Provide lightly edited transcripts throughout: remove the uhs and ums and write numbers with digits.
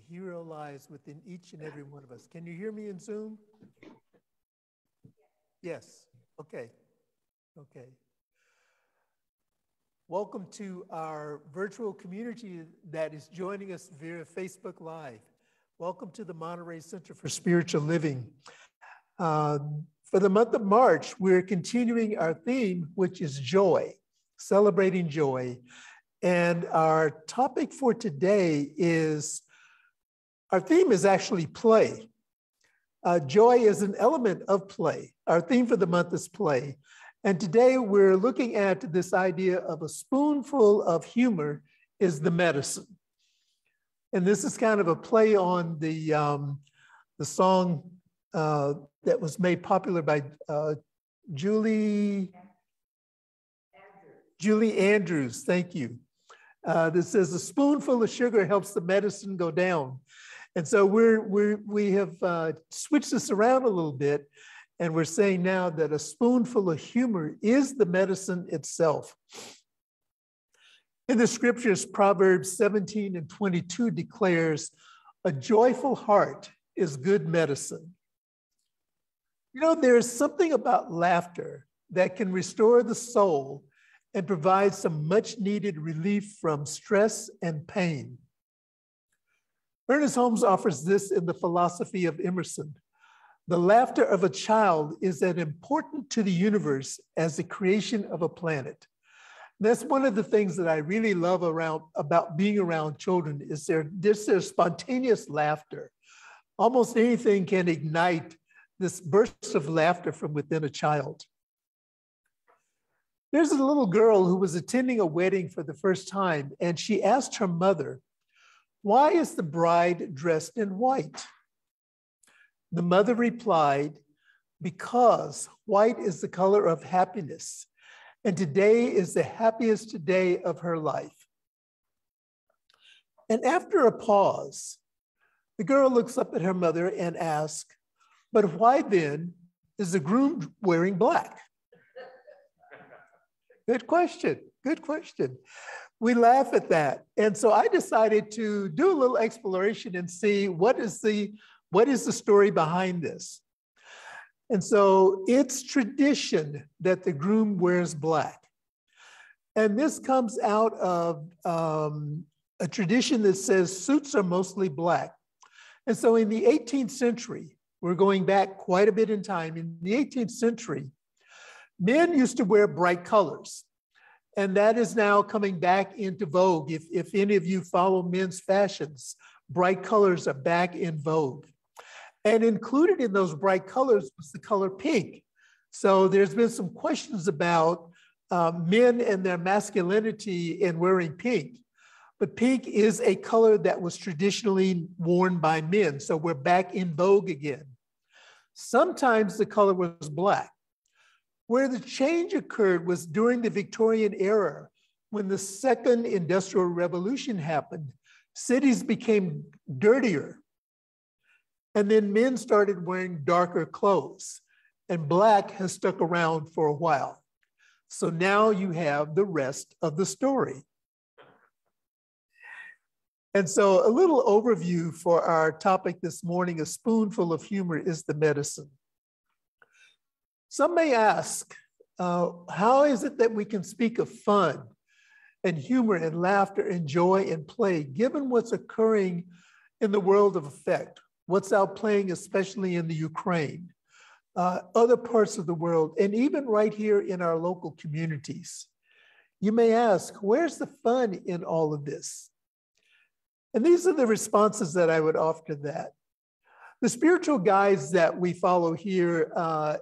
hero lies within each and every one of us. Can you hear me in Zoom? Yes. Okay. Okay. Welcome to our virtual community that is joining us via Facebook Live. Welcome to the Monterey Center for Spiritual Living. For the month of March, we're continuing our theme, which is joy, celebrating joy. And our topic for today is, our theme is actually play. Joy is an element of play. Our theme for the month is play. And today we're looking at this idea of a spoonful of humor is the medicine. And this is kind of a play on the song that was made popular by Julie Andrews, thank you. That says a spoonful of sugar helps the medicine go down. And so we have switched this around a little bit, and we're saying now that a spoonful of humor is the medicine itself. In the scriptures, Proverbs 17:22 declares, a joyful heart is good medicine. You know, there's something about laughter that can restore the soul and provide some much needed relief from stress and pain. Ernest Holmes offers this in the philosophy of Emerson. The laughter of a child is as important to the universe as the creation of a planet. That's one of the things that I really love about being around children is their spontaneous laughter. Almost anything can ignite this burst of laughter from within a child. There's a little girl who was attending a wedding for the first time, and she asked her mother, "Why is the bride dressed in white?" The mother replied, "Because white is the color of happiness, and today is the happiest day of her life." And after a pause, the girl looks up at her mother and asks, "But why then is the groom wearing black?" Good question, good question. We laugh at that. And so I decided to do a little exploration and see what is the story behind this. And so it's tradition that the groom wears black. And this comes out of a tradition that says suits are mostly black. And so in the 18th century, we're going back quite a bit in time, in the 18th century, men used to wear bright colors. And that is now coming back into vogue. If any of you follow men's fashions, bright colors are back in vogue. And included in those bright colors was the color pink. So there's been some questions about men and their masculinity in wearing pink. But pink is a color that was traditionally worn by men. So we're back in vogue again. Sometimes the color was black. Where the change occurred was during the Victorian era, when the second industrial revolution happened, cities became dirtier. And then men started wearing darker clothes, and black has stuck around for a while. So now you have the rest of the story. And so a little overview for our topic this morning, a spoonful of humor is the medicine. Some may ask, how is it that we can speak of fun and humor and laughter and joy and play, given what's occurring in the world of effect, what's out playing, especially in the Ukraine, other parts of the world, and even right here in our local communities? You may ask, where's the fun in all of this? And these are the responses that I would offer to that. The spiritual guides that we follow here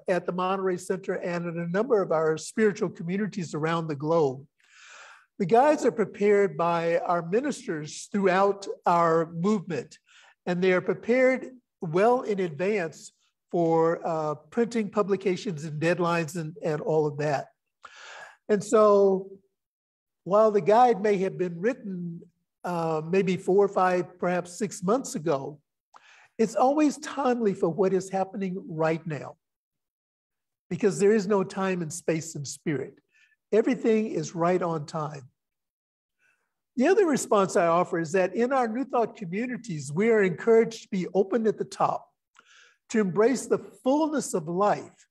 at the Monterey Center and in a number of our spiritual communities around the globe, the guides are prepared by our ministers throughout our movement, and they are prepared well in advance for printing, publications, and deadlines and all of that. And so while the guide may have been written maybe 4 or 5, perhaps 6 months ago, it's always timely for what is happening right now, because there is no time and space and spirit. Everything is right on time. The other response I offer is that in our New Thought communities, we are encouraged to be open at the top, to embrace the fullness of life.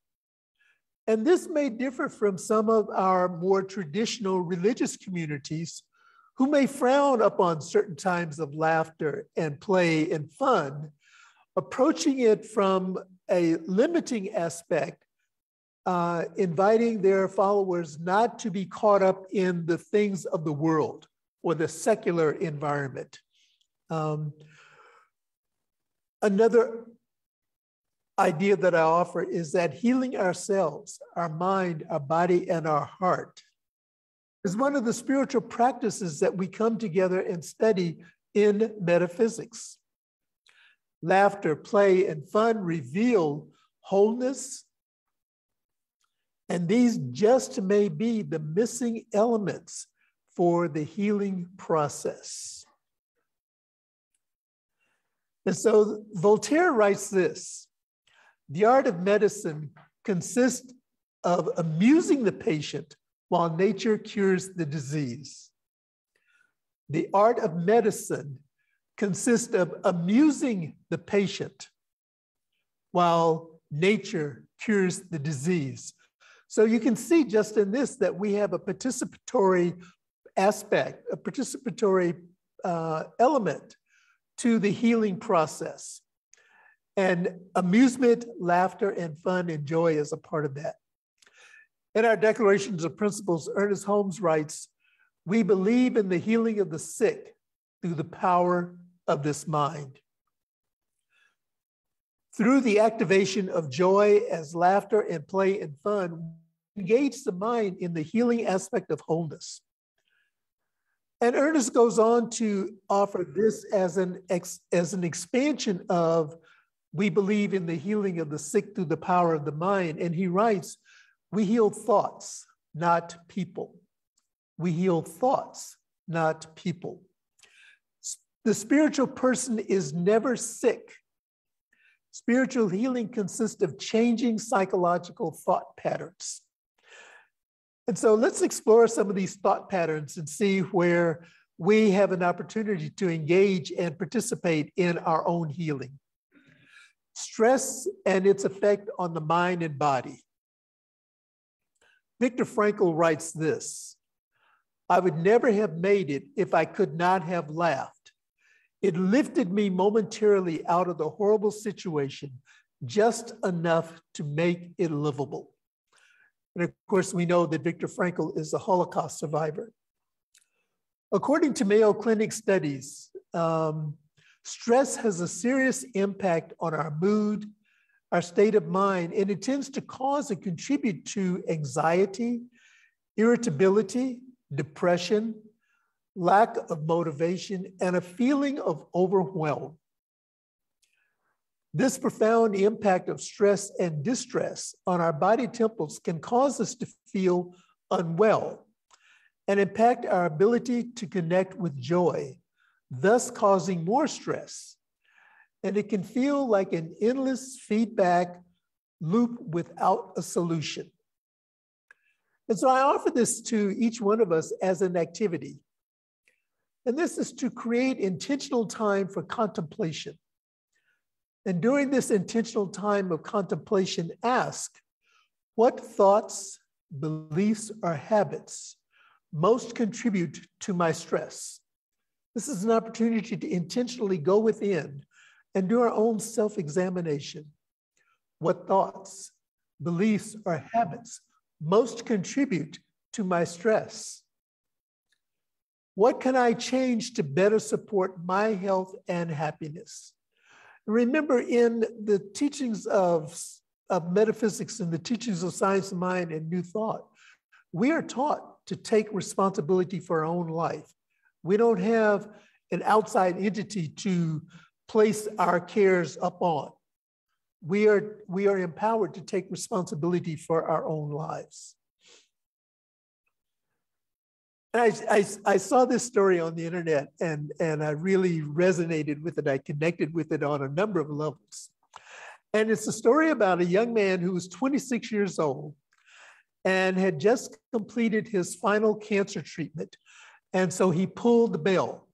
And this may differ from some of our more traditional religious communities who may frown upon certain times of laughter and play and fun, approaching it from a limiting aspect, inviting their followers not to be caught up in the things of the world or the secular environment. Another idea that I offer is that healing ourselves, our mind, our body, and our heart is one of the spiritual practices that we come together and study in metaphysics. Laughter, play, and fun reveal wholeness, and these just may be the missing elements for the healing process. And so Voltaire writes this: the art of medicine consists of amusing the patient while nature cures the disease. The art of medicine consists of amusing the patient while nature cures the disease. So you can see just in this that we have a participatory aspect, a participatory element to the healing process. And amusement, laughter, and fun and joy is a part of that. In our Declarations of Principles, Ernest Holmes writes, "We believe in the healing of the sick through the power of this mind." Through the activation of joy as laughter and play and fun, engage the mind in the healing aspect of wholeness. And Ernest goes on to offer this as an expansion of, we believe in the healing of the sick through the power of the mind. And he writes, we heal thoughts, not people. We heal thoughts, not people. The spiritual person is never sick. Spiritual healing consists of changing psychological thought patterns. And so let's explore some of these thought patterns and see where we have an opportunity to engage and participate in our own healing. Stress and its effect on the mind and body. Viktor Frankl writes this: "I would never have made it if I could not have laughed. It lifted me momentarily out of the horrible situation, just enough to make it livable." And of course, we know that Viktor Frankl is a Holocaust survivor. According to Mayo Clinic studies, stress has a serious impact on our mood, our state of mind, and it tends to cause and contribute to anxiety, irritability, depression, lack of motivation, and a feeling of overwhelm. This profound impact of stress and distress on our body temples can cause us to feel unwell and impact our ability to connect with joy, thus causing more stress. And it can feel like an endless feedback loop without a solution. And so I offer this to each one of us as an activity. And this is to create intentional time for contemplation. And during this intentional time of contemplation, ask, what thoughts, beliefs, or habits most contribute to my stress? This is an opportunity to intentionally go within and do our own self-examination. What thoughts, beliefs, or habits most contribute to my stress? What can I change to better support my health and happiness? Remember, in the teachings of metaphysics and the teachings of science of mind and new thought, we are taught to take responsibility for our own life. We don't have an outside entity to place our cares upon. We are empowered to take responsibility for our own lives. And I saw this story on the internet and I really resonated with it. I connected with it on a number of levels. And it's a story about a young man who was 26 years old and had just completed his final cancer treatment. And so he pulled the bell.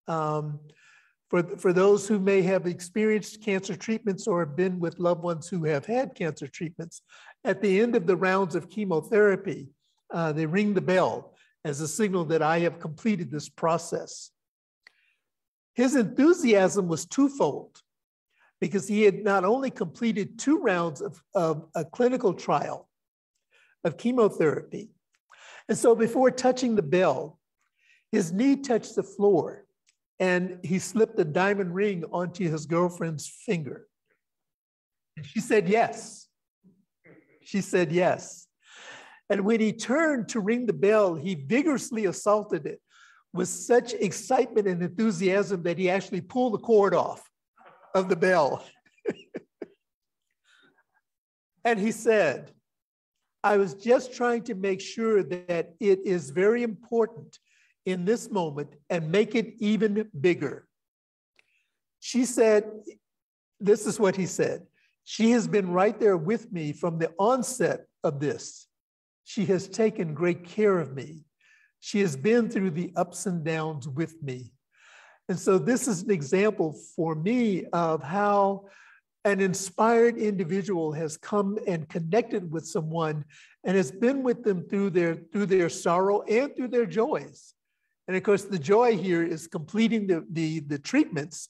For those who may have experienced cancer treatments or have been with loved ones who have had cancer treatments, at the end of the rounds of chemotherapy, they ring the bell as a signal that I have completed this process. His enthusiasm was twofold, because he had not only completed 2 rounds of a clinical trial of chemotherapy, and so before touching the bell, his knee touched the floor and he slipped a diamond ring onto his girlfriend's finger. And she said yes. She said yes. And when he turned to ring the bell, he vigorously assaulted it with such excitement and enthusiasm that he actually pulled the cord off of the bell. And he said, I was just trying to make sure that it is very important in this moment and make it even bigger. She said, this is what he said, she has been right there with me from the onset of this. She has taken great care of me. She has been through the ups and downs with me. And so this is an example for me of how an inspired individual has come and connected with someone and has been with them through their sorrow and through their joys. And of course, the joy here is completing the treatments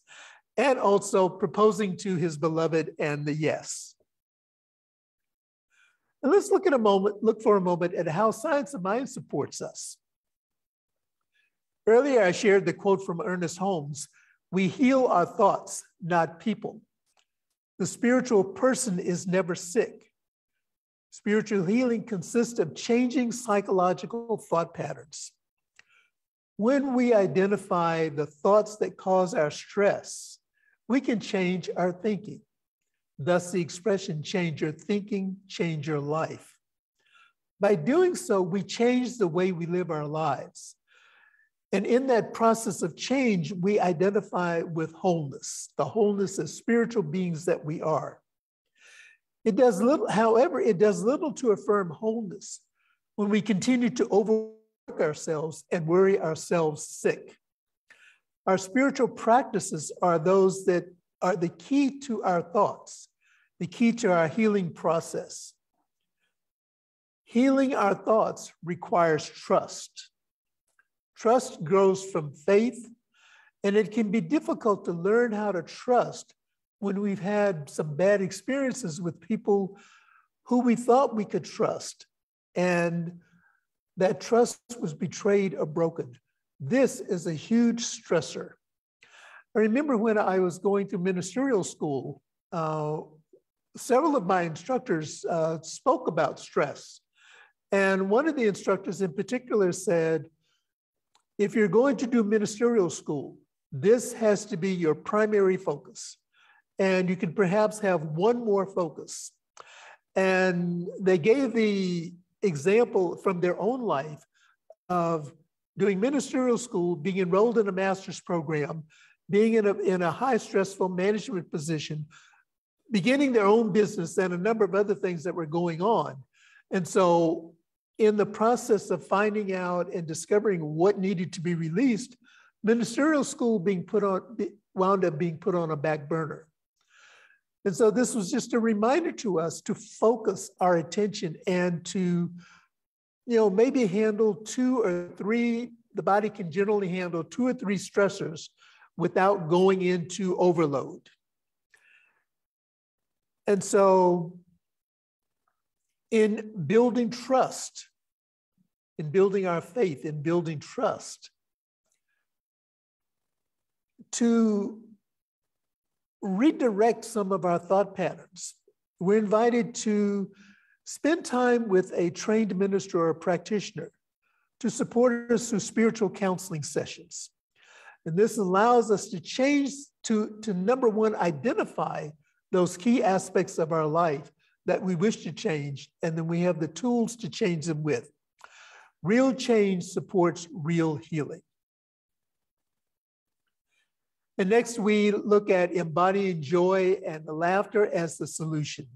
and also proposing to his beloved and the yes. And let's look for a moment at how science of mind supports us. Earlier, I shared the quote from Ernest Holmes, "We heal our thoughts, not people. The spiritual person is never sick. Spiritual healing consists of changing psychological thought patterns. When we identify the thoughts that cause our stress, we can change our thinking. Thus, the expression, change your thinking, change your life. By doing so, we change the way we live our lives. And in that process of change, we identify with wholeness, the wholeness of spiritual beings that we are. It does little, however, it does little to affirm wholeness when we continue to overwork ourselves and worry ourselves sick. Our spiritual practices are those that are the key to our thoughts, the key to our healing process. Healing our thoughts requires trust. Trust grows from faith, and it can be difficult to learn how to trust when we've had some bad experiences with people who we thought we could trust, and that trust was betrayed or broken. This is a huge stressor. I remember when I was going through ministerial school, several of my instructors spoke about stress. And one of the instructors in particular said, if you're going to do ministerial school, this has to be your primary focus. And you can perhaps have one more focus. And they gave the example from their own life of doing ministerial school, being enrolled in a master's program, being in a high stressful management position, beginning their own business, and a number of other things that were going on. And so in the process of finding out and discovering what needed to be released, ministerial school wound up being put on a back burner. And so this was just a reminder to us to focus our attention and to, maybe handle 2 or 3, the body can generally handle 2 or 3 stressors without going into overload. And so in building trust, in building our faith, in building trust, to redirect some of our thought patterns, we're invited to spend time with a trained minister or a practitioner to support us through spiritual counseling sessions. And this allows us to change, to number one, identify those key aspects of our life that we wish to change, and then we have the tools to change them with. Real change supports real healing. And next, we look at embodying joy and laughter as the solution.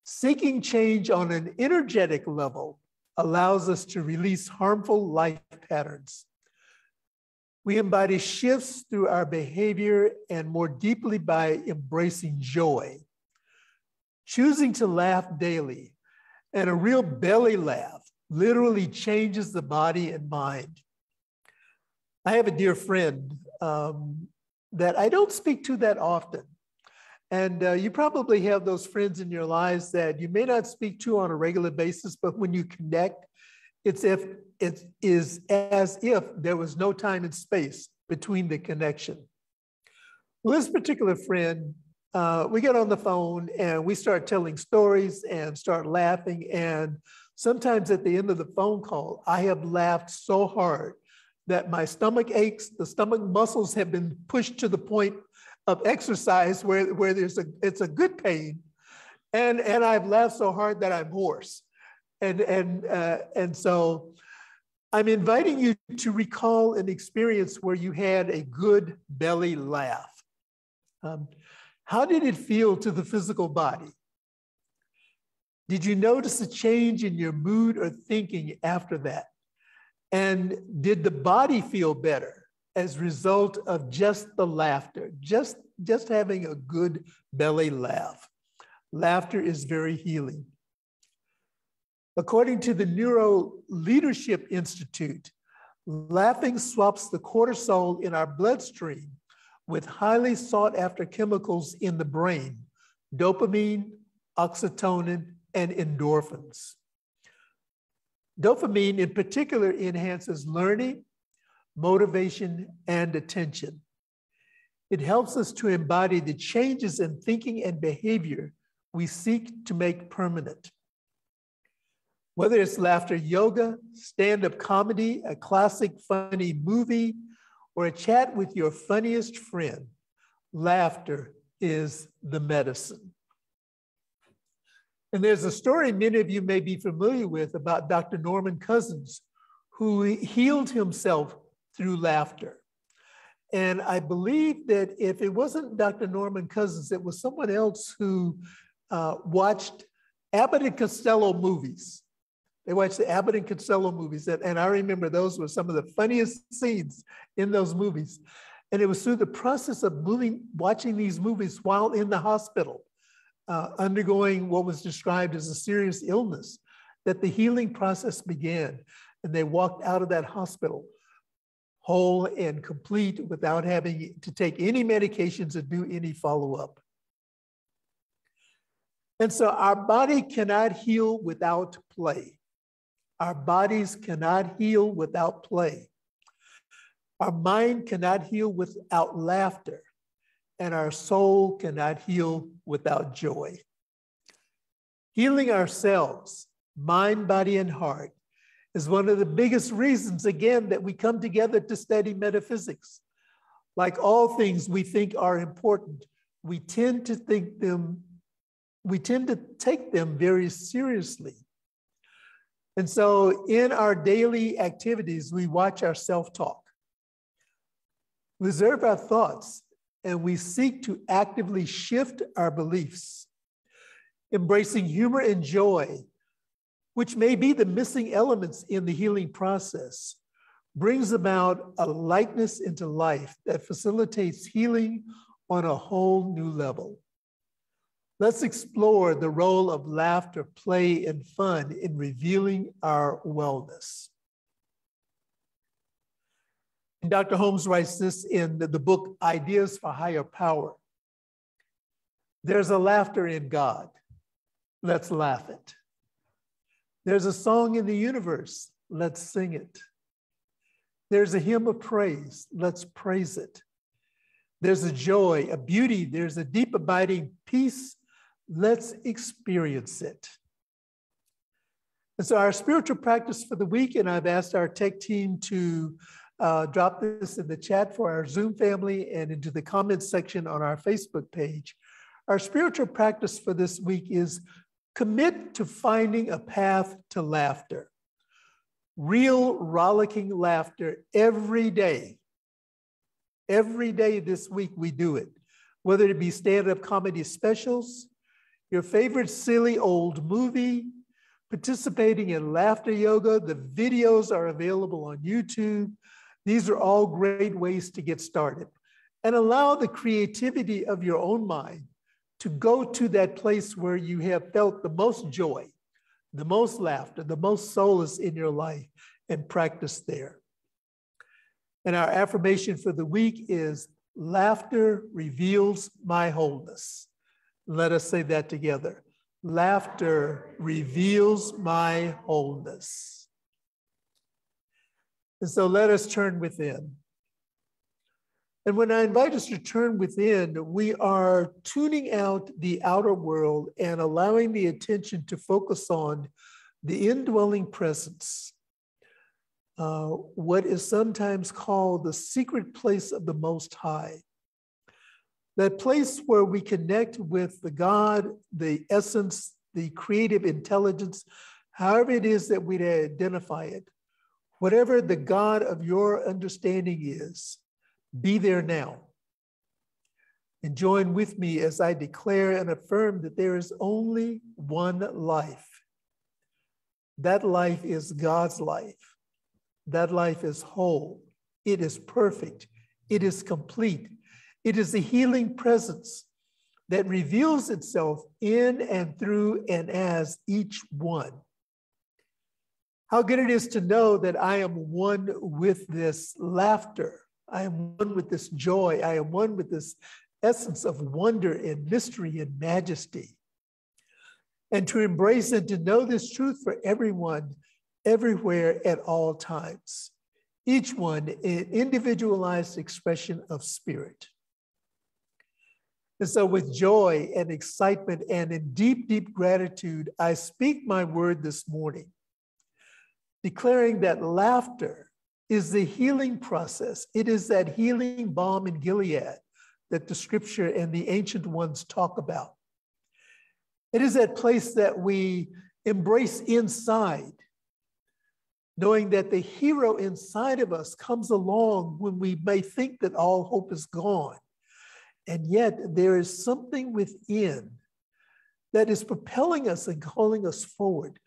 Seeking change on an energetic level allows us to release harmful life patterns. We embody shifts through our behavior and more deeply by embracing joy. Choosing to laugh daily, and a real belly laugh literally changes the body and mind. I have a dear friend that I don't speak to that often. And you probably have those friends in your lives that you may not speak to on a regular basis, but when you connect, it is as if there was no time and space between the connection. Well, this particular friend, we get on the phone and we start telling stories and start laughing. And sometimes at the end of the phone call, I have laughed so hard that my stomach aches, the stomach muscles have been pushed to the point of exercise where it's a good pain. And I've laughed so hard that I'm hoarse. And so I'm inviting you to recall an experience where you had a good belly laugh. How did it feel to the physical body? Did you notice a change in your mood or thinking after that? And did the body feel better as a result of just the laughter, just having a good belly laugh? Laughter is very healing. According to the Neuro Leadership Institute, laughing swaps the cortisol in our bloodstream with highly sought after chemicals in the brain, dopamine, oxytocin, and endorphins. Dopamine in particular enhances learning, motivation, and attention. It helps us to embody the changes in thinking and behavior we seek to make permanent. Whether it's laughter yoga, stand-up comedy, a classic funny movie, or a chat with your funniest friend, laughter is the medicine. And there's a story many of you may be familiar with about Dr. Norman Cousins, who healed himself through laughter. And I believe that if it wasn't Dr. Norman Cousins, it was someone else who watched Abbott and Costello movies. They watched the Abbott and Costello movies, and I remember those were some of the funniest scenes in those movies. And it was through the process of watching these movies while in the hospital, undergoing what was described as a serious illness, that the healing process began. And they walked out of that hospital whole and complete without having to take any medications or do any follow-up. And so our body cannot heal without play. Our bodies cannot heal without play. Our mind cannot heal without laughter, and our soul cannot heal without joy. Healing ourselves, mind, body, and heart, is one of the biggest reasons, again, that we come together to study metaphysics. Like all things we think are important, we tend to take them very seriously. And so in our daily activities, we watch our self-talk, reserve our thoughts, and we seek to actively shift our beliefs. Embracing humor and joy, which may be the missing elements in the healing process, brings about a lightness into life that facilitates healing on a whole new level. Let's explore the role of laughter, play, and fun in revealing our wellness. And Dr. Holmes writes this in the book, Ideas for Higher Power. There's a laughter in God. Let's laugh it. There's a song in the universe. Let's sing it. There's a hymn of praise. Let's praise it. There's a joy, a beauty. There's a deep abiding peace. Let's experience it. And so our spiritual practice for the week, and I've asked our tech team to drop this in the chat for our Zoom family and into the comments section on our Facebook page. Our spiritual practice for this week is commit to finding a path to laughter. Real rollicking laughter every day. Every day this week we do it, whether it be stand-up comedy specials, your favorite silly old movie, participating in laughter yoga. The videos are available on YouTube. These are all great ways to get started. And allow the creativity of your own mind to go to that place where you have felt the most joy, the most laughter, the most solace in your life, and practice there. And our affirmation for the week is, laughter reveals my wholeness. Let us say that together. Laughter reveals my wholeness. And so let us turn within. And when I invite us to turn within, we are tuning out the outer world and allowing the attention to focus on the indwelling presence, what is sometimes called the secret place of the Most High. That place where we connect with the God, the essence, the creative intelligence, however it is that we identify it. Whatever the God of your understanding is, be there now. And join with me as I declare and affirm that there is only one life. That life is God's life. That life is whole. It is perfect. It is complete. It is a healing presence that reveals itself in and through and as each one. How good it is to know that I am one with this laughter. I am one with this joy. I am one with this essence of wonder and mystery and majesty. And to embrace and to know this truth for everyone, everywhere, at all times. Each one an individualized expression of spirit. And so with joy and excitement and in deep, deep gratitude, I speak my word this morning, declaring that laughter is the healing process. It is that healing balm in Gilead that the scripture and the ancient ones talk about. It is that place that we embrace inside, knowing that the hero inside of us comes along when we may think that all hope is gone. And yet there is something within that is propelling us and calling us forward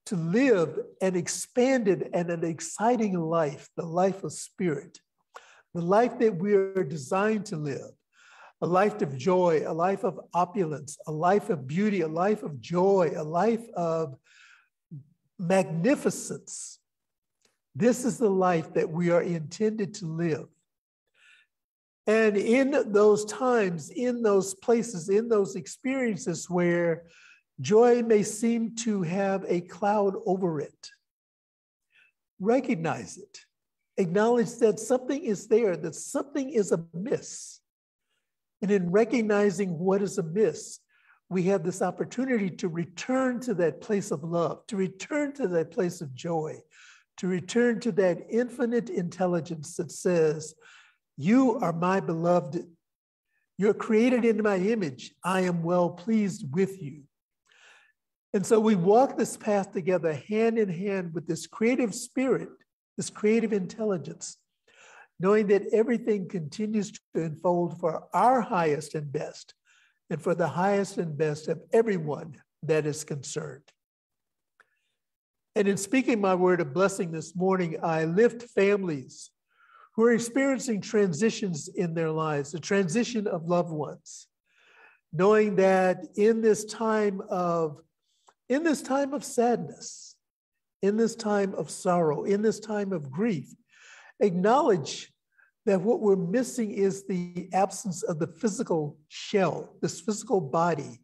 to live an expanded and an exciting life, the life of spirit, the life that we are designed to live, a life of joy, a life of opulence, a life of beauty, a life of joy, a life of magnificence. This is the life that we are intended to live. And in those times, in those places, in those experiences where joy may seem to have a cloud over it, recognize it. Acknowledge that something is there, that something is amiss. And in recognizing what is amiss, we have this opportunity to return to that place of love, to return to that place of joy, to return to that infinite intelligence that says, you are my beloved. You're created in my image. I am well pleased with you. And so we walk this path together hand in hand with this creative spirit, this creative intelligence, knowing that everything continues to unfold for our highest and best, and for the highest and best of everyone that is concerned. And in speaking my word of blessing this morning, I lift families who are experiencing transitions in their lives, the transition of loved ones, knowing that in this time of sadness, in this time of sorrow, in this time of grief, acknowledge that what we're missing is the absence of the physical shell, this physical body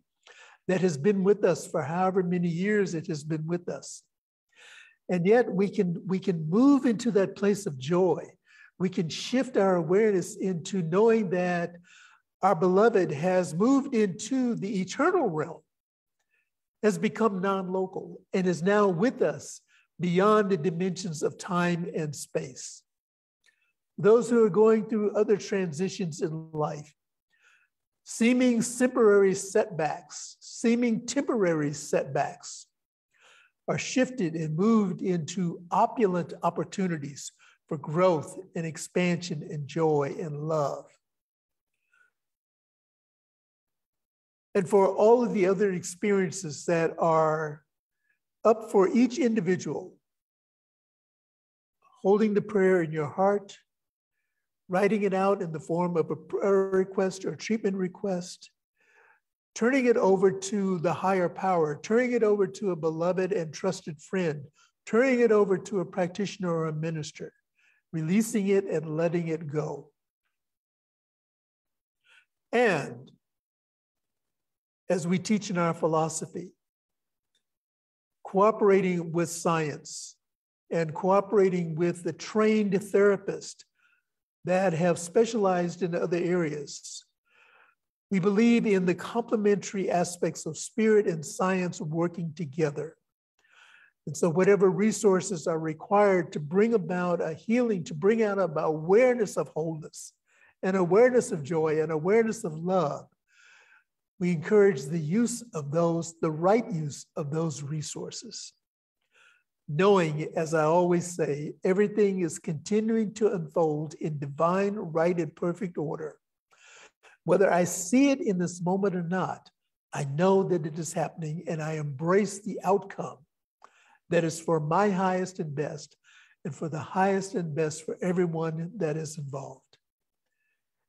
that has been with us for however many years it has been with us. And yet we can move into that place of joy. We can shift our awareness into knowing that our beloved has moved into the eternal realm, has become non-local, and is now with us beyond the dimensions of time and space. Those who are going through other transitions in life, seeming temporary setbacks, are shifted and moved into opulent opportunities for growth and expansion and joy and love. And for all of the other experiences that are up for each individual, holding the prayer in your heart, writing it out in the form of a prayer request or treatment request, turning it over to the higher power, turning it over to a beloved and trusted friend, turning it over to a practitioner or a minister, releasing it and letting it go. And as we teach in our philosophy, cooperating with science and cooperating with the trained therapist that have specialized in other areas. We believe in the complementary aspects of spirit and science working together. And so whatever resources are required to bring about a healing, to bring out an awareness of wholeness, an awareness of joy, an awareness of love, we encourage the use of those, the right use of those resources. Knowing, as I always say, everything is continuing to unfold in divine, right, and perfect order. Whether I see it in this moment or not, I know that it is happening and I embrace the outcome that is for my highest and best and for the highest and best for everyone that is involved.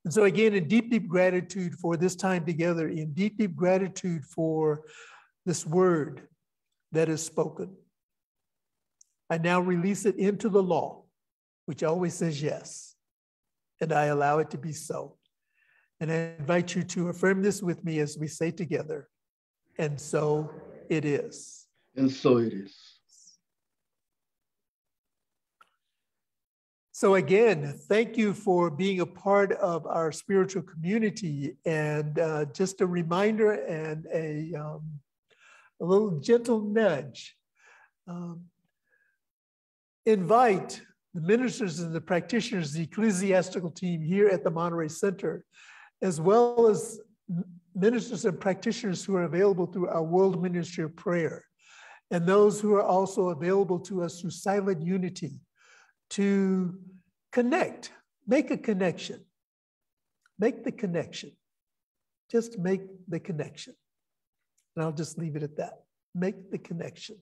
And so again, in deep, deep gratitude for this time together, in deep, deep gratitude for this word that is spoken, I now release it into the law, which always says yes, and I allow it to be so. And I invite you to affirm this with me as we say together, and so it is. And so it is. So again, thank you for being a part of our spiritual community. And just a reminder and a little gentle nudge. Invite the ministers and the practitioners, the ecclesiastical team here at the Monterey Center, as well as ministers and practitioners who are available through our World Ministry of Prayer, and those who are also available to us through Silent Unity, to connect, make a connection. Make the connection. Just make the connection. And I'll just leave it at that. Make the connection.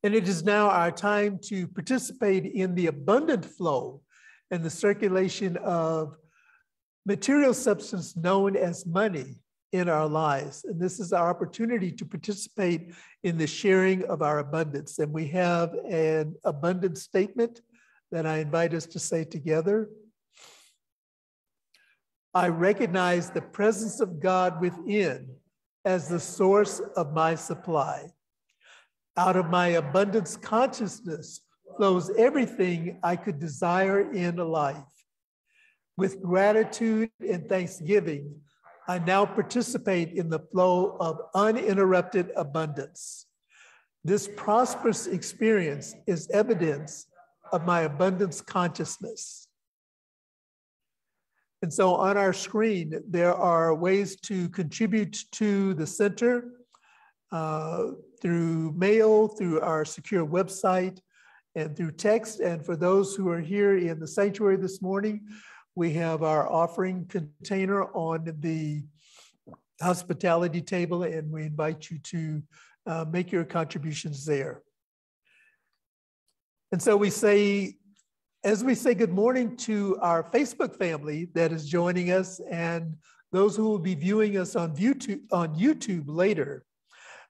And it is now our time to participate in the abundant flow and the circulation of material substance known as money in our lives. And this is our opportunity to participate in the sharing of our abundance. And we have an abundance statement that I invite us to say together. I recognize the presence of God within as the source of my supply. Out of my abundance consciousness flows everything I could desire in life. With gratitude and thanksgiving, I now participate in the flow of uninterrupted abundance. This prosperous experience is evidence of my abundance consciousness. And so on our screen, there are ways to contribute to the center through mail, through our secure website, and through text. And for those who are here in the sanctuary this morning, we have our offering container on the hospitality table, and we invite you to make your contributions there. And so we say, as we say good morning to our Facebook family that is joining us and those who will be viewing us on YouTube later,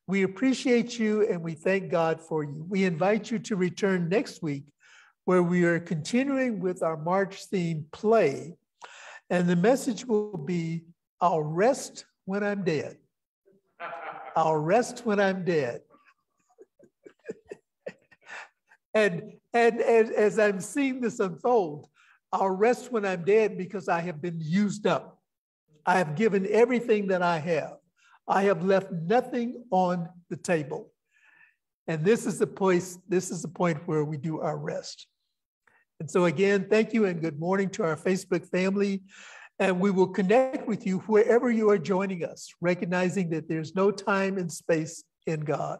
we appreciate you and we thank God for you. We invite you to return next week, where we are continuing with our March theme, Play. And the message will be, I'll rest when I'm dead. I'll rest when I'm dead. and as I'm seeing this unfold, I'll rest when I'm dead because I have been used up. I have given everything that I have. I have left nothing on the table. And this is the point where we do our rest. And so again, thank you and good morning to our Facebook family. And we will connect with you wherever you are joining us, recognizing that there's no time and space in God.